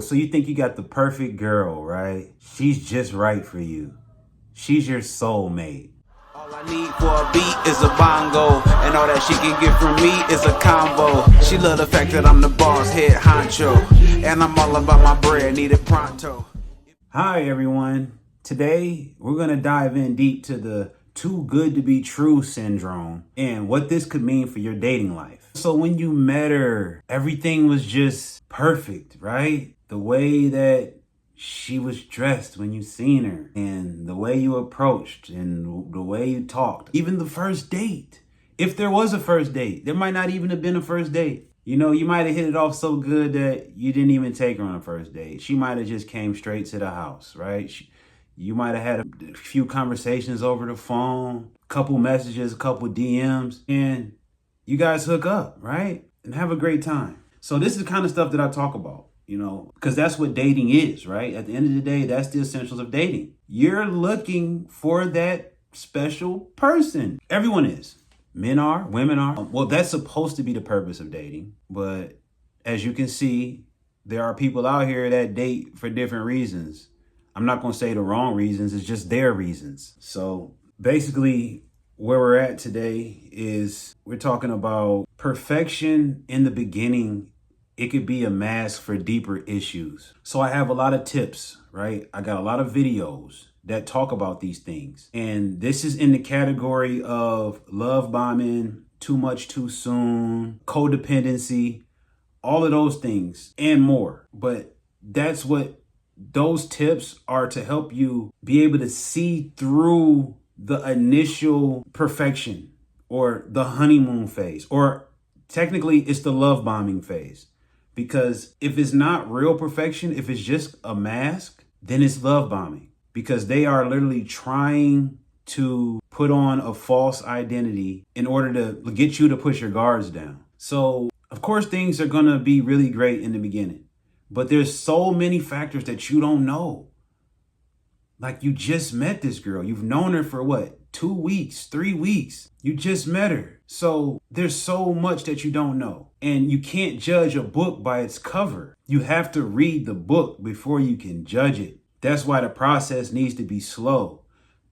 So you think you got the perfect girl, right? She's just right for you. She's your soulmate. All I need for a beat is a bongo, and all that she can get from me is a combo. She love the fact that I'm the boss, head honcho, and I'm all about my bread, need it pronto. Hi everyone. Today we're gonna dive in deep to the too good to be true syndrome and what this could mean for your dating life. So when you met her, everything was just perfect, right? The way that she was dressed when you seen her, and the way you approached, and the way you talked, even the first date. If there was a first date, there might not even have been a first date. You know, you might have hit it off so good that you didn't even take her on a first date. She might have just came straight to the house, right? You might have had a few conversations over the phone, a couple messages, a couple DMs, and you guys hook up, right? And have a great time. So this is the kind of stuff that I talk about, you know, because that's what dating is, right? At the end of the day, that's the essentials of dating. You're looking for that special person. Everyone is. Men are, women are. Well, that's supposed to be the purpose of dating. But as you can see, there are people out here that date for different reasons. I'm not going to say the wrong reasons. It's just their reasons. So basically, where we're at today is we're talking about perfection in the beginning. It could be a mask for deeper issues. So I have a lot of tips, right? I got a lot of videos that talk about these things. And this is in the category of love bombing, too much too soon, codependency, all of those things and more. But that's what those tips are, to help you be able to see through the initial perfection, or the honeymoon phase, or technically it's the love bombing phase. Because if it's not real perfection, if it's just a mask, then it's love bombing. Because they are literally trying to put on a false identity in order to get you to push your guards down. So, of course, things are going to be really great in the beginning. But there's so many factors that you don't know. Like, you just met this girl. You've known her for what? 2 weeks, 3 weeks. You just met her. So there's so much that you don't know. And you can't judge a book by its cover. You have to read the book before you can judge it. That's why the process needs to be slow.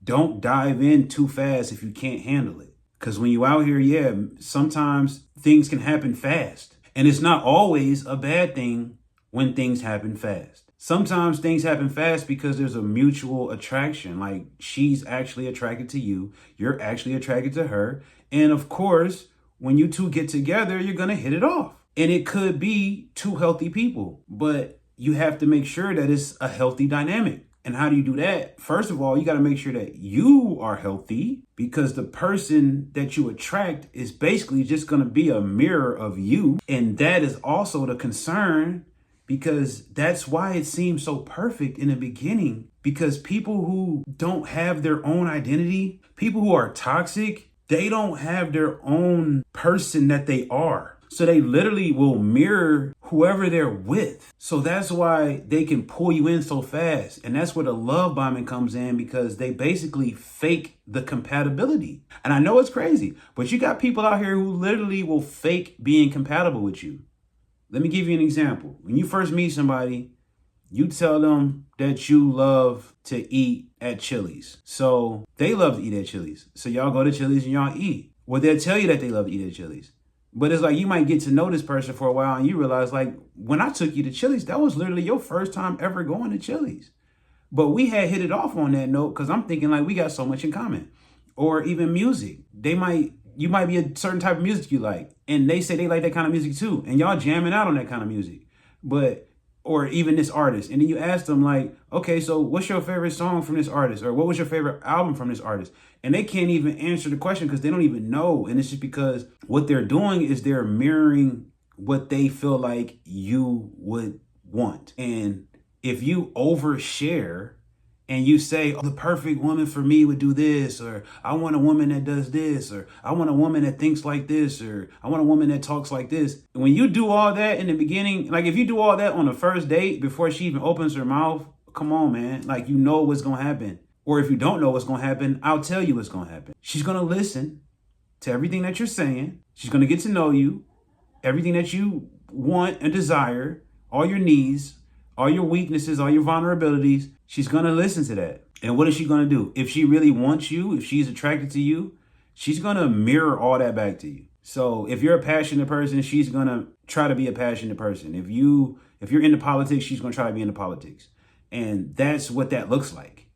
Don't dive in too fast if you can't handle it. Because when you out here, sometimes things can happen fast. And it's not always a bad thing when things happen fast. Sometimes things happen fast because there's a mutual attraction. Like, she's actually attracted to you. You're actually attracted to her. And of course, when you two get together, you're going to hit it off. And it could be two healthy people, but you have to make sure that it's a healthy dynamic. And how do you do that? First of all, you got to make sure that you are healthy, because the person that you attract is basically just going to be a mirror of you. And that is also the concern, because that's why it seems so perfect in the beginning. Because people who don't have their own identity, people who are toxic, they don't have their own person that they are. So they literally will mirror whoever they're with. So that's why they can pull you in so fast. And that's where the love bombing comes in, because they basically fake the compatibility. And I know it's crazy, but you got people out here who literally will fake being compatible with you. Let me give you an example. When you first meet somebody, you tell them that you love to eat at Chili's. So they love to eat at Chili's. So y'all go to Chili's and y'all eat. Well, they'll tell you that they love to eat at Chili's. But it's like, you might get to know this person for a while and you realize, like, when I took you to Chili's, that was literally your first time ever going to Chili's. But we had hit it off on that note because I'm thinking, like, we got so much in common. Or even music. You might be a certain type of music you like, and they say they like that kind of music too, and y'all jamming out on that kind of music. Or even this artist. And then you ask them, like, okay, so what's your favorite song from this artist? Or what was your favorite album from this artist? And they can't even answer the question because they don't even know. And it's just because what they're doing is they're mirroring what they feel like you would want. And if you overshare and you say, oh, the perfect woman for me would do this, or I want a woman that does this, or I want a woman that thinks like this, or I want a woman that talks like this. When you do all that in the beginning, like if you do all that on the first date before she even opens her mouth, come on, man. Like, you know what's going to happen. Or if you don't know what's going to happen, I'll tell you what's going to happen. She's going to listen to everything that you're saying. She's going to get to know you, everything that you want and desire, all your needs, all your weaknesses, all your vulnerabilities. She's going to listen to that. And what is she going to do? If she really wants you, if she's attracted to you, she's going to mirror all that back to you. So if you're a passionate person, she's going to try to be a passionate person. If you're into politics, she's going to try to be into politics. And that's what that looks like.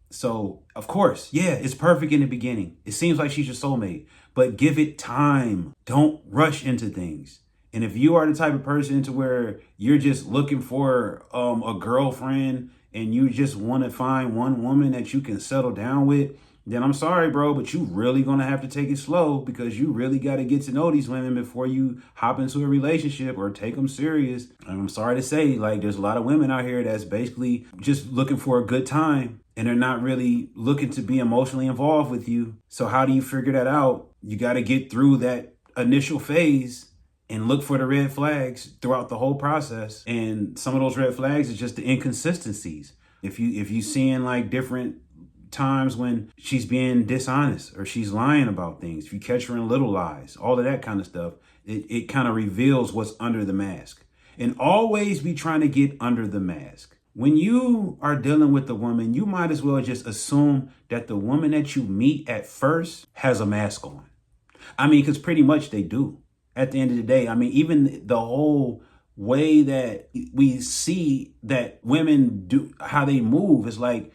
So, of course, yeah, it's perfect in the beginning. It seems like she's your soulmate, but give it time. Don't rush into things. And if you are the type of person to where you're just looking for a girlfriend and you just want to find one woman that you can settle down with, then I'm sorry, bro, but you really going to have to take it slow, because you really got to get to know these women before you hop into a relationship or take them serious. And I'm sorry to say, like, there's a lot of women out here that's basically just looking for a good time, and they're not really looking to be emotionally involved with you. So how do you figure that out? You got to get through that initial phase and look for the red flags throughout the whole process. And some of those red flags is just the inconsistencies. If you seeing like different times when she's being dishonest or she's lying about things, if you catch her in little lies, all of that kind of stuff, it kind of reveals what's under the mask. And always be trying to get under the mask. When you are dealing with a woman, you might as well just assume that the woman that you meet at first has a mask on. I mean, because pretty much they do. At the end of the day, I mean, even the whole way that we see that women do, how they move, is like,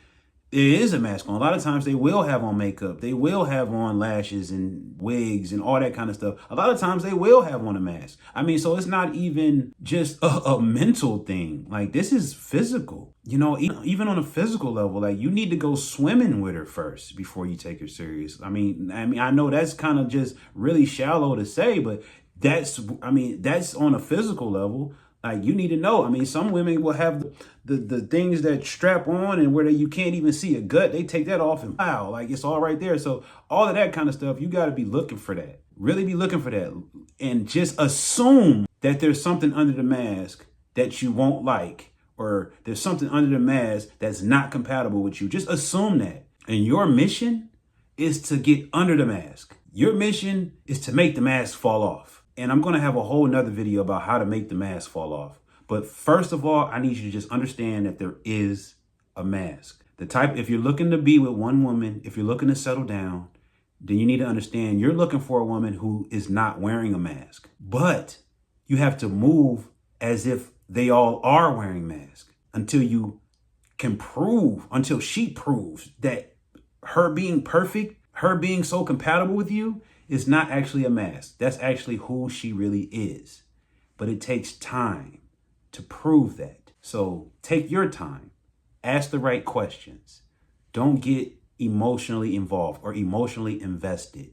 it is a mask on. A lot of times they will have on makeup. They will have on lashes and wigs and all that kind of stuff. A lot of times they will have on a mask. I mean, so it's not even just a mental thing. Like, this is physical. You know, even on a physical level, like, you need to go swimming with her first before you take her serious. I mean, I know that's kind of just really shallow to say, but that's on a physical level. Like, you need to know. I mean, some women will have the things that strap on and where you can't even see a gut. They take that off and wow, like, it's all right there. So all of that kind of stuff, you got to be looking for that. Really be looking for that. And just assume that there's something under the mask that you won't like, or there's something under the mask that's not compatible with you. Just assume that. And your mission is to get under the mask. Your mission is to make the mask fall off. And I'm going to have a whole nother video about how to make the mask fall off. But first of all, I need you to just understand that there is a mask. If you're looking to be with one woman, if you're looking to settle down, then you need to understand you're looking for a woman who is not wearing a mask. But you have to move as if they all are wearing masks until she proves that her being perfect, her being so compatible with you, is not actually a mask. That's actually who she really is. But it takes time to prove that. So take your time. Ask the right questions. Don't get emotionally involved or emotionally invested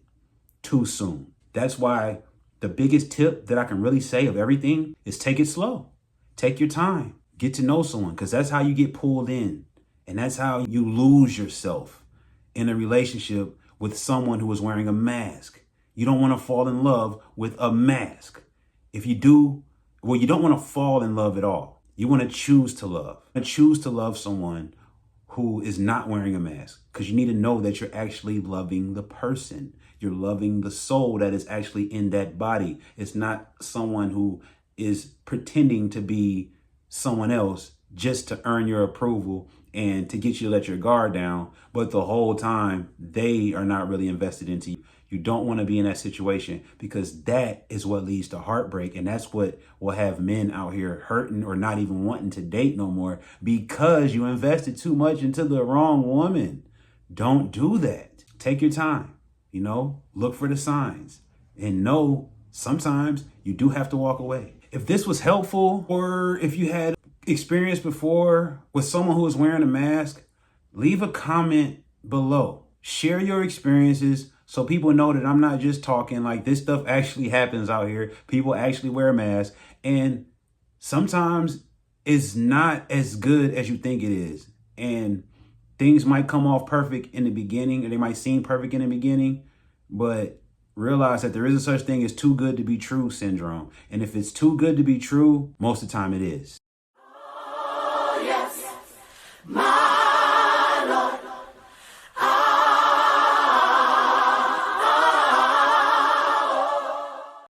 too soon. That's why the biggest tip that I can really say of everything is take it slow. Take your time. Get to know someone, because that's how you get pulled in. And that's how you lose yourself in a relationship with someone who is wearing a mask. You don't want to fall in love with a mask. If you do, well, you don't want to fall in love at all. You want to choose to love. Choose to love someone who is not wearing a mask, because you need to know that you're actually loving the person. You're loving the soul that is actually in that body. It's not someone who is pretending to be someone else just to earn your approval and to get you to let your guard down. But the whole time, they are not really invested into you. You don't want to be in that situation, because that is what leads to heartbreak. And that's what will have men out here hurting or not even wanting to date no more, because you invested too much into the wrong woman. Don't do that. Take your time, look for the signs, and know sometimes you do have to walk away. If this was helpful, or if you had experience before with someone who is wearing a mask, leave a comment below. Share your experiences so people know that I'm not just talking. Like, this stuff actually happens out here. People actually wear masks, and sometimes it's not as good as you think it is. And things might come off perfect in the beginning, or they might seem perfect in the beginning, but realize that there is a such thing as too good to be true syndrome. And if it's too good to be true, most of the time it is.